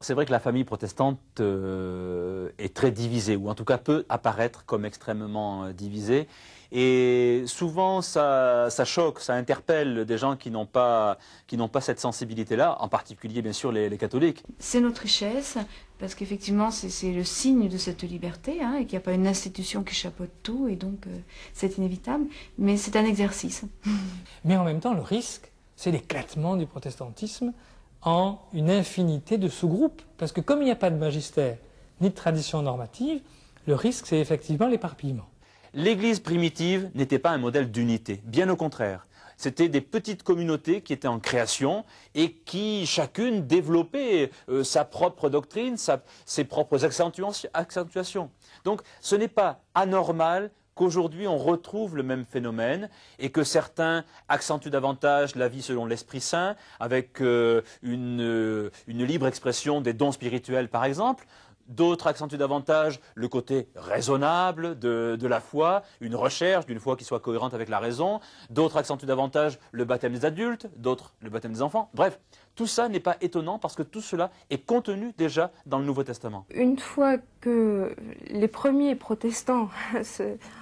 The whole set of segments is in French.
C'est vrai que la famille protestante est très divisée, ou en tout cas peut apparaître comme extrêmement divisée. Et souvent, ça choque, ça interpelle des gens qui n'ont pas cette sensibilité-là, en particulier, bien sûr, les catholiques. C'est notre richesse, parce qu'effectivement, c'est le signe de cette liberté, hein, et qu'il n'y a pas une institution qui chapeaute tout, et donc c'est inévitable. Mais c'est un exercice. Mais en même temps, le risque, c'est l'éclatement du protestantisme en une infinité de sous-groupes. Parce que comme il n'y a pas de magistère, ni de tradition normative, le risque, c'est effectivement l'éparpillement. L'Église primitive n'était pas un modèle d'unité, bien au contraire. C'était des petites communautés qui étaient en création et qui, chacune, développait sa propre doctrine, ses propres accentuations. Donc, ce n'est pas anormal qu'aujourd'hui on retrouve le même phénomène et que certains accentuent davantage la vie selon l'Esprit Saint, avec une libre expression des dons spirituels par exemple. D'autres accentuent davantage le côté raisonnable de la foi, une recherche d'une foi qui soit cohérente avec la raison. D'autres accentuent davantage le baptême des adultes, d'autres le baptême des enfants. Bref, tout ça n'est pas étonnant parce que tout cela est contenu déjà dans le Nouveau Testament. Une fois que les premiers protestants,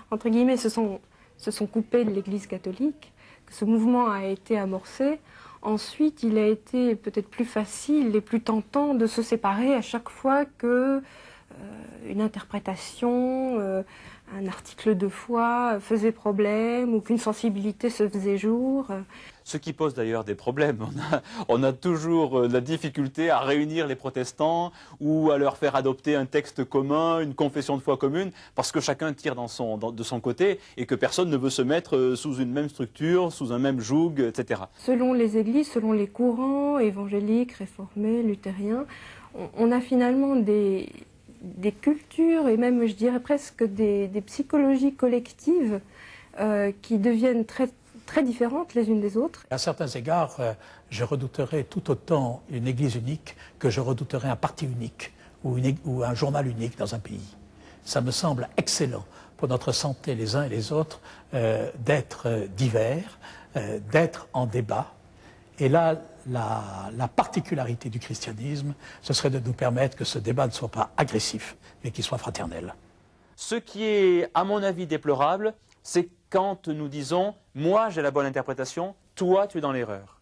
entre guillemets, se sont coupés de l'Église catholique, que ce mouvement a été amorcé, ensuite, il a été peut-être plus facile et plus tentant de se séparer à chaque fois que une interprétation, un article de foi faisait problème ou qu'une sensibilité se faisait jour. Ce qui pose d'ailleurs des problèmes. On a toujours la difficulté à réunir les protestants ou à leur faire adopter un texte commun, une confession de foi commune, parce que chacun tire de son côté et que personne ne veut se mettre sous une même structure, sous un même joug, etc. Selon les églises, selon les courants évangéliques, réformés, luthériens, on a finalement des cultures et même, je dirais presque des psychologies collectives qui deviennent très différentes les unes des autres. À certains égards, je redouterais tout autant une église unique que je redouterais un parti unique ou un journal unique dans un pays. Ça me semble excellent pour notre santé les uns et les autres d'être divers, d'être en débat. Et là, la particularité du christianisme, ce serait de nous permettre que ce débat ne soit pas agressif, mais qu'il soit fraternel. Ce qui est, à mon avis, déplorable, c'est quand nous disons « moi j'ai la bonne interprétation, toi tu es dans l'erreur ».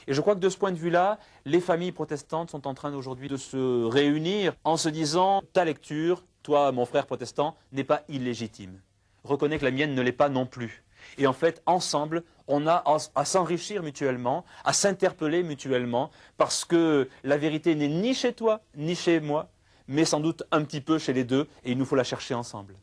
Et je crois que de ce point de vue-là, les familles protestantes sont en train aujourd'hui de se réunir en se disant « ta lecture, toi mon frère protestant, n'est pas illégitime. Reconnais que la mienne ne l'est pas non plus ». Et en fait, ensemble, on a à s'enrichir mutuellement, à s'interpeller mutuellement, parce que la vérité n'est ni chez toi, ni chez moi, mais sans doute un petit peu chez les deux, et il nous faut la chercher ensemble.